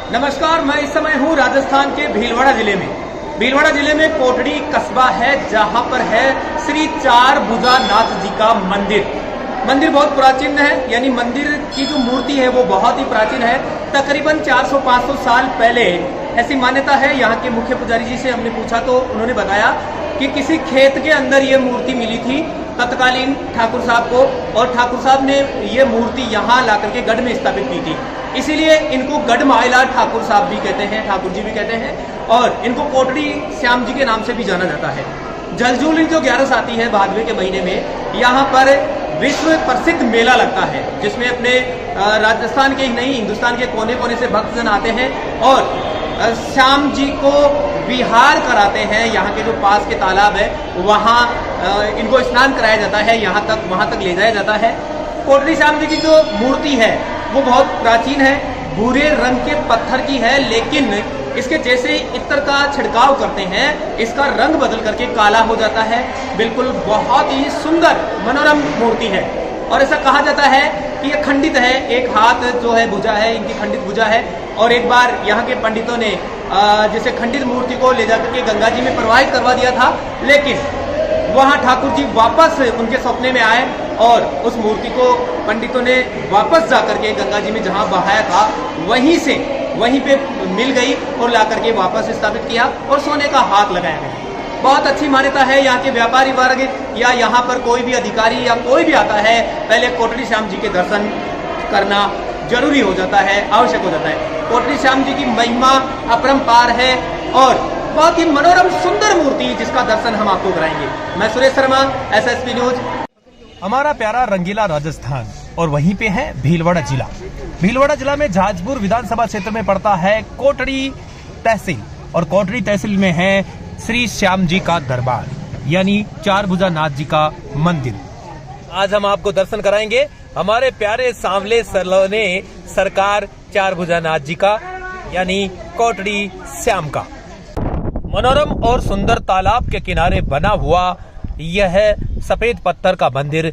नमस्कार, मैं इस समय हूँ राजस्थान के भीलवाड़ा जिले में। भीलवाड़ा जिले में कोटड़ी कस्बा है, जहाँ पर है श्री चार भुजा नाथ जी का मंदिर। मंदिर बहुत प्राचीन है, यानी मंदिर की जो मूर्ति है वो बहुत ही प्राचीन है। तकरीबन 400-500 साल पहले ऐसी मान्यता है। यहाँ के मुख्य पुजारी जी से हमने पूछा तो उन्होंने बताया कि किसी खेत के अंदर ये मूर्ति मिली थी तत्कालीन ठाकुर साहब को, और ठाकुर साहब ने ये मूर्ति यहाँ ला करके गढ़ में स्थापित की थी। इसीलिए इनको गढ़ माईलाल ठाकुर साहब भी कहते हैं, ठाकुर जी भी कहते हैं, और इनको कोटड़ी श्याम जी के नाम से भी जाना जाता है। जलजूली जो 11 आती है भादवे के महीने में, यहाँ पर विश्व प्रसिद्ध मेला लगता है, जिसमें अपने राजस्थान के ही नहीं हिंदुस्तान के कोने कोने से भक्तजन आते हैं और श्याम जी को विहार कराते हैं। यहाँ के जो पास के तालाब है वहाँ इनको स्नान कराया जाता है, वहाँ तक ले जाया जाता है। कोटड़ी श्याम जी की जो मूर्ति है वो बहुत प्राचीन है, भूरे रंग के पत्थर की है, लेकिन इसके जैसे इत्र का छिड़काव करते हैं इसका रंग बदल करके काला हो जाता है। बिल्कुल बहुत ही सुंदर मनोरम मूर्ति है, और ऐसा कहा जाता है कि ये खंडित है। एक हाथ जो है भुजा है, इनकी खंडित भुजा है, और एक बार यहाँ के पंडितों ने जैसे खंडित मूर्ति को ले जाकर के गंगा जी में प्रवाहित करवा दिया था, लेकिन वहाँ ठाकुर जी वापस उनके सपने में आए और उस मूर्ति को पंडितों ने वापस जाकर के गंगा जी में जहाँ बहाया था वहीं पे मिल गई और ला करके वापस स्थापित किया और सोने का हाथ लगाया गया। बहुत अच्छी मान्यता है। यहाँ के व्यापारी वर्ग या यहाँ पर कोई भी अधिकारी या कोई भी आता है, पहले कोटड़ी श्याम जी के दर्शन करना जरूरी हो जाता है, आवश्यक हो जाता है। कोटड़ी श्याम जी की महिमा अपरंपार है और बहुत ही मनोरम सुंदर मूर्ति, जिसका दर्शन हम आपको कराएंगे। मैं सुरेश शर्मा, SSP न्यूज। हमारा प्यारा रंगीला राजस्थान, और वहीं पे है भीलवाड़ा जिला। भीलवाड़ा जिला में जाजपुर विधानसभा क्षेत्र में पड़ता है कोटड़ी तहसील, और कोटड़ी तहसील में है श्री श्याम जी का दरबार, यानी चार भुजा नाथ जी का मंदिर। आज हम आपको दर्शन कराएंगे हमारे प्यारे सांवले सलोने सरकार चार भुजा नाथ जी का, यानी कोटड़ी श्याम का। मनोरम और सुंदर तालाब के किनारे बना हुआ यह सफेद पत्थर का मंदिर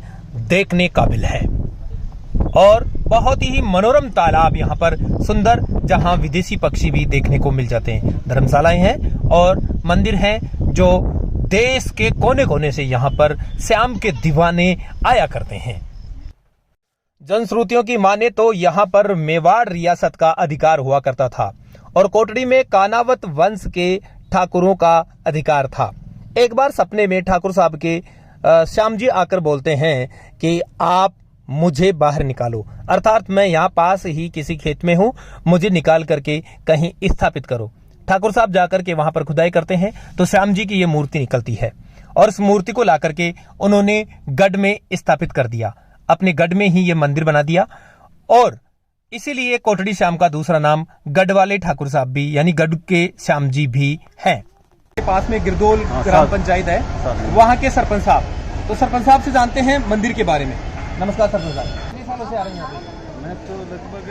देखने काबिल है, और बहुत ही मनोरम तालाब यहाँ पर सुंदर, जहाँ विदेशी पक्षी भी देखने को मिल जाते हैं। धर्मशालाएं हैं और मंदिर हैं जो देश के कोने कोने से यहाँ पर श्याम के दीवाने आया करते हैं। जनश्रुतियों की माने तो यहाँ पर मेवाड़ रियासत का अधिकार हुआ करता था और कोटड़ी में कानावत वंश के ठाकुरों का अधिकार था। एक बार सपने में ठाकुर साहब के श्याम जी आकर बोलते हैं कि आप मुझे बाहर निकालो, अर्थात मैं यहाँ पास ही किसी खेत में हूँ, मुझे निकाल करके कहीं स्थापित करो। ठाकुर साहब जाकर के वहां पर खुदाई करते हैं तो श्याम जी की ये मूर्ति निकलती है, और इस मूर्ति को ला करके उन्होंने गढ़ में स्थापित कर दिया, अपने गढ़ में ही ये मंदिर बना दिया, और इसीलिए कोटड़ी श्याम का दूसरा नाम गढ़ वाले ठाकुर साहब भी, यानी गढ़ के श्याम जी भी हैं। पास में गिरदोल ग्राम पंचायत है, वहाँ के सरपंच साहब, तो सरपंच साहब से जानते हैं मंदिर के बारे में। नमस्कार सरपंच साहब, कितने सालों से आ रहे हैं यहाँ पे? मैं तो लगभग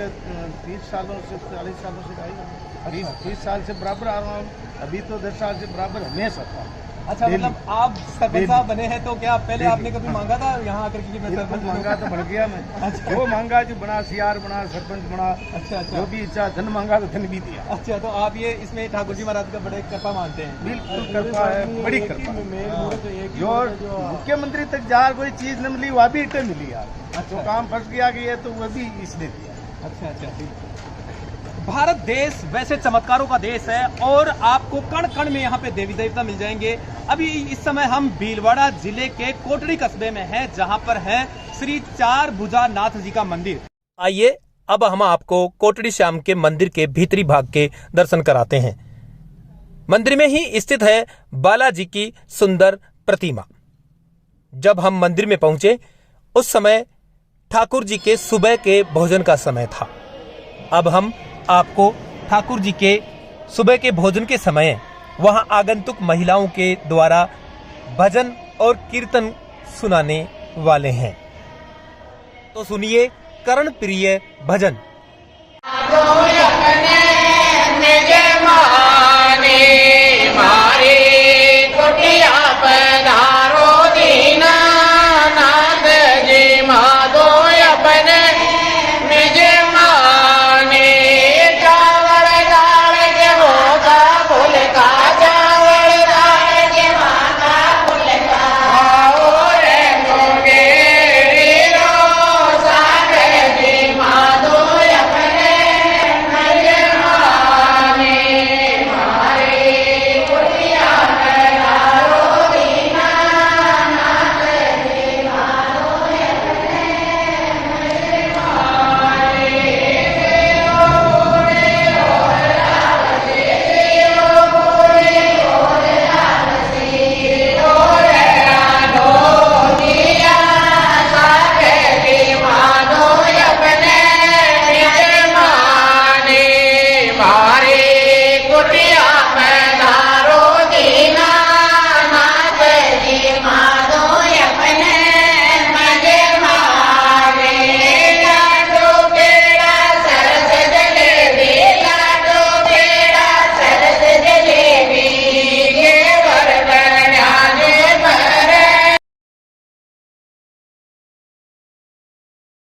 30 सालों से 40 सालों से आई हूँ। 30 साल से बराबर आ रहा हूँ, अभी तो 10 साल से बराबर हमेशा था। अच्छा, मतलब आप सरपंच साहब बने हैं तो क्या पहले आपने कभी मांगा था यहाँ आकर के मैं सरपंच मांगा तो बन गया मैं। अच्छा। वो मांगा जो बना, सियार बना, सरपंच बना। अच्छा। जो भी इच्छा, धन मांगा तो धन भी दिया। अच्छा, तो आप ये इसमें ठाकुर जी महाराज का बड़े कृपा मानते हैं? बिल्कुल कृपा है, बड़ी कृपा। जो मुख्यमंत्री तक जा कोई चीज न मिली वह भी इटे मिली यार। जो काम फंस गया तो वह भी इसने दिया। अच्छा। भारत देश वैसे चमत्कारों का देश है, और आपको कण कण में यहाँ पे देवी देवता मिल जाएंगे। अभी इस समय हम भीलवाड़ा जिले के कोटड़ी कस्बे में हैं, जहाँ पर है श्री चार भुजा नाथ जी का मंदिर। आइए अब हम आपको कोटड़ी श्याम के मंदिर के भीतरी भाग के दर्शन कराते हैं। मंदिर में ही स्थित है बालाजी की सुंदर प्रतिमा। जब हम मंदिर में पहुंचे उस समय ठाकुर जी के सुबह के भोजन का समय था। अब हम आपको ठाकुर जी के सुबह के भोजन के समय वहां आगंतुक महिलाओं के द्वारा भजन और कीर्तन सुनाने वाले हैं, तो सुनिए कर्ण प्रिय भजन। अपने निज माने चावल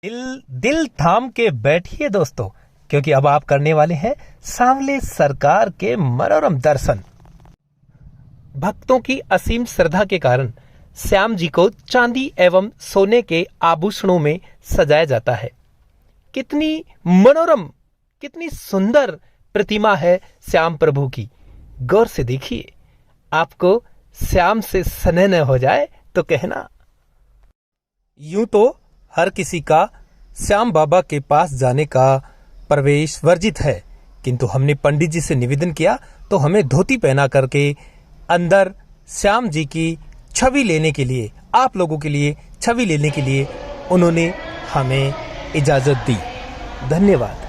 दिल थाम के बैठिए दोस्तों, क्योंकि अब आप करने वाले हैं सांवले सरकार के मनोरम दर्शन। भक्तों की असीम श्रद्धा के कारण श्याम जी को चांदी एवं सोने के आभूषणों में सजाया जाता है। कितनी मनोरम, कितनी सुंदर प्रतिमा है श्याम प्रभु की। गौर से देखिए, आपको श्याम से स्नेह न हो जाए तो कहना। यूं तो हर किसी का श्याम बाबा के पास जाने का प्रवेश वर्जित है, किंतु हमने पंडित जी से निवेदन किया तो हमें धोती पहना करके अंदर श्याम जी की छवि लेने के लिए, आप लोगों के लिए छवि लेने के लिए उन्होंने हमें इजाजत दी। धन्यवाद।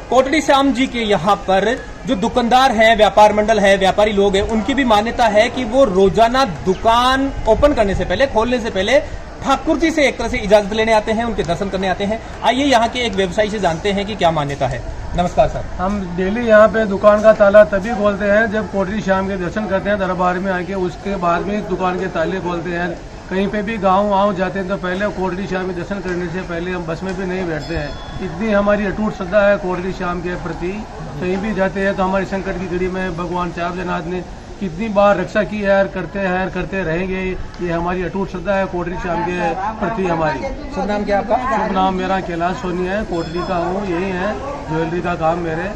कोटड़ी श्याम जी के यहाँ पर जो दुकानदार हैं, व्यापार मंडल है, व्यापारी लोग हैं, उनकी भी मान्यता है कि वो रोजाना दुकान ओपन करने से पहले, खोलने से पहले ठाकुर जी से एक तरह से इजाजत लेने आते हैं, उनके दर्शन करने आते हैं। आइए यहाँ के एक व्यवसायी से जानते हैं कि क्या मान्यता है। नमस्कार सर। हम डेली यहाँ पे दुकान का ताला तभी खोलते हैं जब कोटड़ी श्याम के दर्शन करते हैं दरबार में आके, उसके बाद में दुकान के ताले खोलते हैं। कहीं पे भी गाँव जाते हैं तो पहले कोटड़ी श्याम के दर्शन करने से पहले हम बस में भी नहीं बैठते हैं। इतनी हमारी अटूट श्रद्धा है कोटड़ी श्याम के प्रति। कहीं भी जाते हैं तो हमारे संकट की घड़ी में भगवान श्याम जगन्नाथ ने कितनी बार रक्षा की है, करते रहेंगे। ये हमारी अटूट श्रद्धा है कोटड़ी श्याम के प्रति हमारी। शुभ नाम क्या आपका? शुभ नाम मेरा कैलाश सोनी है, कोटड़ी का हूँ। यही है ज्वेलरी का काम मेरे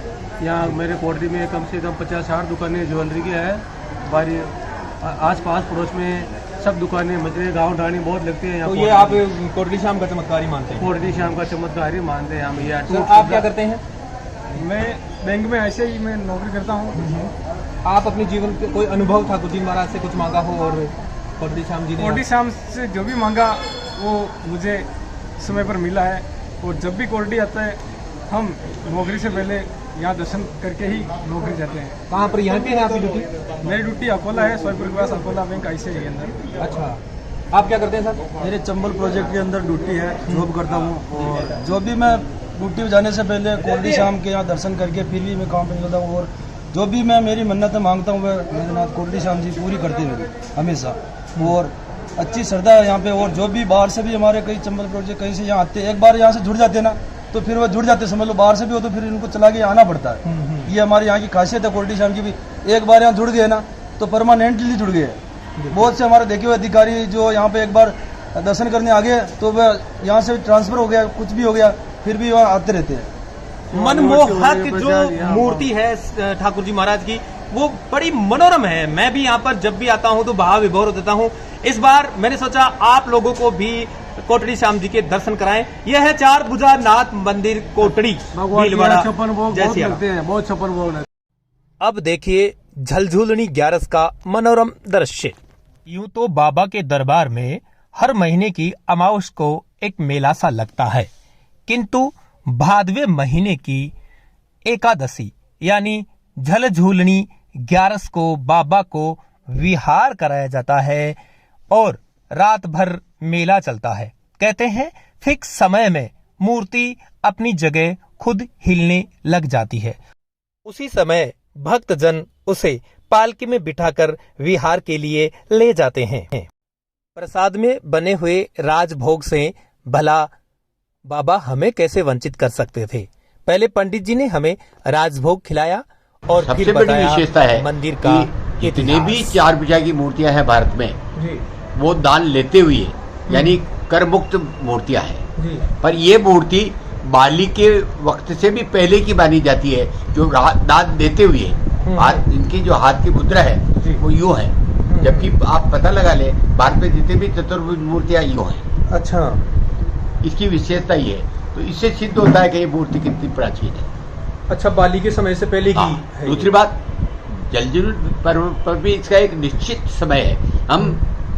यहाँ। मेरे कोटड़ी में कम से कम 50-60 दुकानें ज्वेलरी की है। हमारी आस पास पड़ोस में सब दुकानें, मजरे, गाँव ढाणी बहुत लगते हैं यहाँ। तो ये आप कोटड़ी श्याम का चमत्कारी मानते हैं? कोटड़ी श्याम का चमत्कारी मानते हैं हम। ये आप क्या करते हैं? मैं बैंक में ऐसे ही मैं नौकरी करता हूँ। आप अपने जीवन के कोई अनुभव ठाकुर जी महाराज से कुछ मांगा हो और कोटड़ी श्याम जी ने? कोटड़ी श्याम से जो भी मांगा वो मुझे समय पर मिला है। और जब भी कोटड़ी आता है हम नौकरी से पहले यहाँ दर्शन करके ही नौकरी जाते हैं। कहाँ पर? यहाँ पे है आपकी ड्यूटी? मेरी ड्यूटी अकोला है, सोयपुर के पास अकोला बैंक ऐसे ही अंदर। अच्छा, आप क्या करते हैं सर? मेरे चंबल प्रोजेक्ट के अंदर ड्यूटी है, जॉब करता हूँ। और जो भी मैं ड्यूटी पे जाने से पहले कोटड़ी श्याम के यहाँ दर्शन करके फिर भी मैं काम पे निकलता हूँ। और जो भी मैं मेरी मन्नतें मांगता हूँ वह मेरे नाथ कोटड़ी श्याम जी पूरी करते हैं मेरी हमेशा। और अच्छी श्रद्धा है यहाँ पे। और जो भी बाहर से भी हमारे कई चंबल प्रोजेक्ट कहीं से यहाँ आते हैं, एक बार यहाँ से जुड़ जाते हैं ना तो फिर वो जुड़ जाते, समझ लो बाहर से भी हो तो फिर इनको चला के आना पड़ता है। ये हमारे यहाँ की खासियत है कोटड़ी श्याम की भी। एक बार यहाँ जुड़ गए ना तो परमानेंटली जुड़ गए। बहुत से हमारे देखे हुए अधिकारी जो यहाँ पे एक बार दर्शन करने आ गए तो वह यहाँ से ट्रांसफर हो गया, कुछ भी हो गया, फिर भी वहाँ आते रहते हैं। मनमोहक जो मूर्ति है ठाकुर जी महाराज की, वो बड़ी मनोरम है। मैं भी यहाँ पर जब भी आता हूँ तो भाव विभोर हो देता हूँ। इस बार मैंने सोचा आप लोगों को भी कोटड़ी श्याम जी के दर्शन कराएं। यह है चार भुजा नाथ मंदिर कोटड़ी भीलवाड़ा। जैसे बहुत छप्पन भोग। अब देखिए झलझूलनी ग्यारस का मनोरम दृश्य। यूं तो बाबा के दरबार में हर महीने की अमावस को एक मेला सा लगता है, किंतु भादवे महीने की एकादशी यानी झलझूलनी ग्यारस को बाबा को विहार कराया जाता है और रात भर मेला चलता है। कहते हैं फिक्स समय में मूर्ति अपनी जगह खुद हिलने लग जाती है। उसी समय भक्तजन उसे पालकी में बिठाकर विहार के लिए ले जाते हैं। प्रसाद में बने हुए राजभोग से भला बाबा हमें कैसे वंचित कर सकते थे। पहले पंडित जी ने हमें राजभोग खिलाया और सबसे फिर बड़ी विशेषता है मंदिर का जितने भी चार भुजा की मूर्तियां हैं भारत में वो दान लेते हुए यानी कर मुक्त मूर्तियां हैं। पर ये मूर्ति बाली के वक्त से भी पहले की मानी जाती है, जो दान देते हुए इनकी जो हाथ की मुद्रा है वो यूं है, जबकि आप पता लगा ले भारत में जितने भी चतुर्भुज मूर्तियां यूं हैं। अच्छा, इसकी विशेषता ये है, तो इससे सिद्ध होता है कि ये मूर्ति कितनी प्राचीन है। अच्छा, बाली के समय से पहले की है। दूसरी बात, जलजूल पर्व पर भी इसका एक निश्चित समय है। हम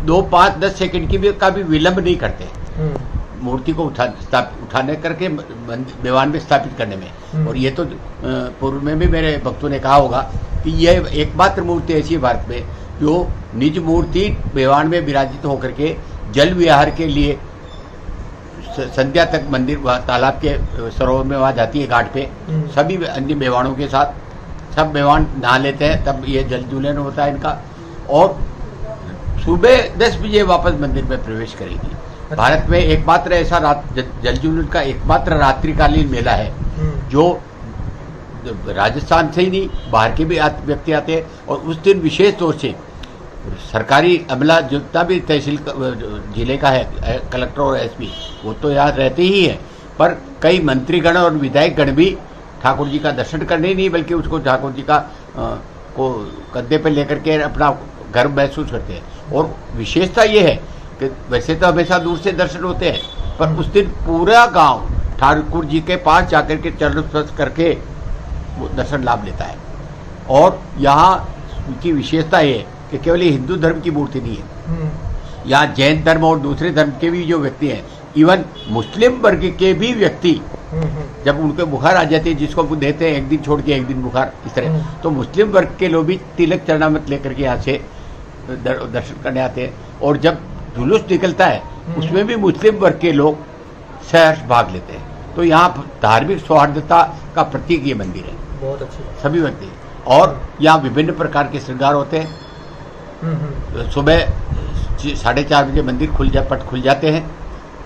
2, 5, 10 सेकंड का भी विलंब नहीं करते मूर्ति को उठाने करके मेवान में स्थापित करने में। और ये तो पूर्व में भी मेरे भक्तों ने कहा होगा कि यह एकमात्र मूर्ति ऐसी है भारत में जो निज मूर्ति मेवान में विराजित होकर के जल विहार के लिए संध्या तक मंदिर तालाब के सरोवर में वहाँ जाती है, घाट पे सभी अन्य मेवाड़ों के साथ। सब मेहमान नहा लेते हैं, तब ये जल जुलन होता है इनका। और सुबह 10 बजे वापस मंदिर में प्रवेश करेगी। भारत में एकमात्र ऐसा जल जुलन का एकमात्र रात्रिकालीन मेला है जो राजस्थान से ही नहीं, बाहर के भी व्यक्ति आते हैं। और उस दिन विशेष तौर से सरकारी अमला जितना भी तहसील जिले का है, कलेक्टर और एसपी, वो तो यहाँ रहते ही हैं, पर कई मंत्रीगण और विधायकगण भी ठाकुर जी का दर्शन करने ही नहीं बल्कि उसको ठाकुर जी का को कंधे पर लेकर के अपना गर्व महसूस करते हैं। और विशेषता ये है कि वैसे तो हमेशा दूर से दर्शन होते हैं, पर उस दिन पूरा गांव ठाकुर जी के पास जाकर के चरण स्पर्श करके वो दर्शन लाभ लेता है। और यहाँ की विशेषता ये है कि केवल ये हिंदू धर्म की मूर्ति नहीं है, यहाँ जैन धर्म और दूसरे धर्म के भी जो व्यक्ति हैं, इवन मुस्लिम वर्ग के भी व्यक्ति जब उनके बुखार आ जाती है, जिसको वो देते हैं एक दिन छोड़ के एक दिन बुखार इस तरह, तो मुस्लिम वर्ग के लोग भी तिलक चरणामत लेकर के यहाँ से दर्शन करने आते हैं। और जब जुलूस निकलता है उसमें भी मुस्लिम वर्ग के लोग सहर्ष भाग लेते हैं। तो यहाँ धार्मिक सौहार्दता का प्रतीक ये मंदिर है। बहुत अच्छी सभी व्यक्ति। और यहाँ विभिन्न प्रकार के श्रृंगार होते हैं। सुबह 4:30 बजे मंदिर पट खुल जाते हैं,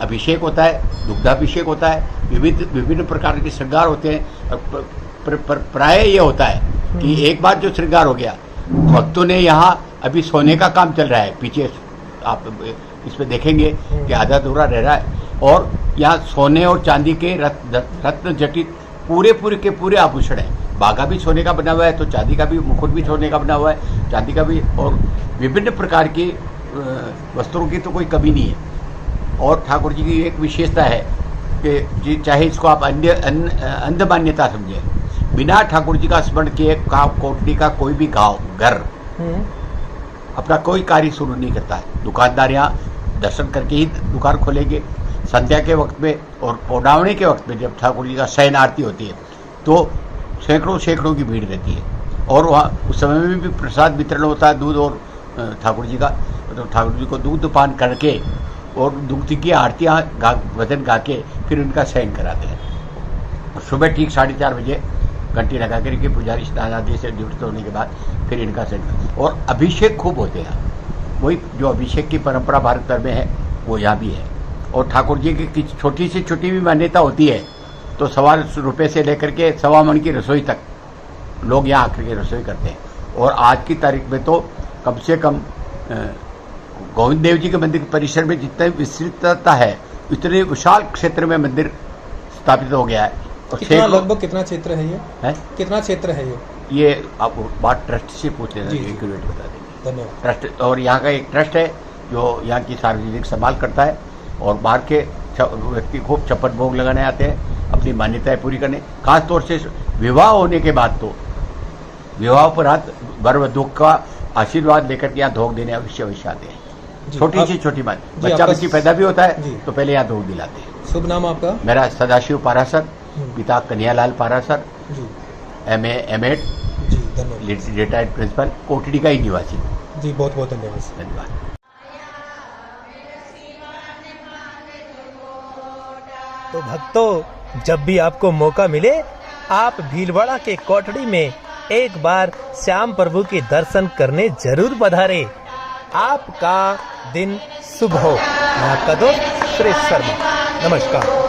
अभिषेक होता है, दुग्धाभिषेक होता है, विभिन्न प्रकार के श्रृंगार होते हैं। प्राय ये होता है कि एक बार जो श्रृंगार हो गया, भक्तों ने यहाँ अभी सोने का काम चल रहा है, पीछे आप इसमें देखेंगे कि आधा अधूरा रह रहा है। और यहाँ सोने और चांदी के रत्न जटित पूरे के पूरे आभूषण है। बागा भी सोने का बना हुआ है, तो चांदी का भी, मुकुट भी सोने का बना हुआ है, चांदी का भी, और विभिन्न प्रकार की वस्त्रों की तो कोई कमी नहीं है। और ठाकुर जी की एक विशेषता है कि चाहे इसको आप अंध मान्यता समझें, बिना ठाकुर जी का स्मरण किए कोटड़ी का कोई भी घर अपना कोई कार्य शुरू नहीं करता है। दुकानदार यहाँ दर्शन करके ही दुकान खोलेंगे। संध्या के वक्त में और पौडावणी के वक्त में जब ठाकुर जी का शयन आरती होती है तो सैकड़ों की भीड़ रहती है। और वहाँ उस समय में भी प्रसाद वितरण होता है, दूध और ठाकुर जी का, तो ठाकुर जी को दूध पान करके और दूध की आरतियाँ भजन गा के फिर उनका शयन कराते हैं। सुबह ठीक 4:30 बजे घंटी लगा करके पुजारी स्नान आदि से निवृत्त होने के बाद फिर इनका शयन। और अभिषेक खूब होते हैं, वही जो अभिषेक की परंपरा भारत भर में है वो यहाँ भी है। और ठाकुर जी की छोटी से छोटी भी मान्यता होती है तो ₹1.25 से लेकर के 1.25 मन की रसोई तक लोग यहाँ आकर के रसोई करते हैं। और आज की तारीख में तो कम से कम गोविंद देव जी के मंदिर के परिसर में जितनी विस्तृतता है उतने विशाल क्षेत्र में मंदिर स्थापित हो गया है। और लगभग कितना क्षेत्र है ये? कितना क्षेत्र है ये आप बात ट्रस्ट से पूछ लेना, एक्यूरेट बता देंगे। धन्यवाद। ट्रस्ट, और यहाँ का एक ट्रस्ट है जो यहाँ की सार्वजनिक संभाल करता है। और बाहर के व्यक्ति खूब चप्पट भोग लगाने आते हैं अपनी मान्यताएं पूरी करने। खास तौर से विवाह होने के बाद तो विवाह पर हाथ वर वधू का आशीर्वाद लेकर के यहाँ धोख देने अवश्य आते हैं। छोटी सी छोटी बात, बच्चा बच्ची पैदा भी होता है तो पहले यहाँ धोख दिलाते हैं। शुभ नाम आपका? मेरा सदाशिव पारासर, पिता Kanhaiyalal Parasar, MA M.Ed, retired principal, Kotri का ही निवासी। जी बहुत बहुत धन्यवाद। धन्यवाद। तो भक्तों, जब भी आपको मौका मिले आप भीलवाड़ा के कोटड़ी में एक बार श्याम प्रभु के दर्शन करने जरूर पधारे। आपका दिन शुभ हो। मैं आपका दोस्त सुरेश शर्मा। नमस्कार।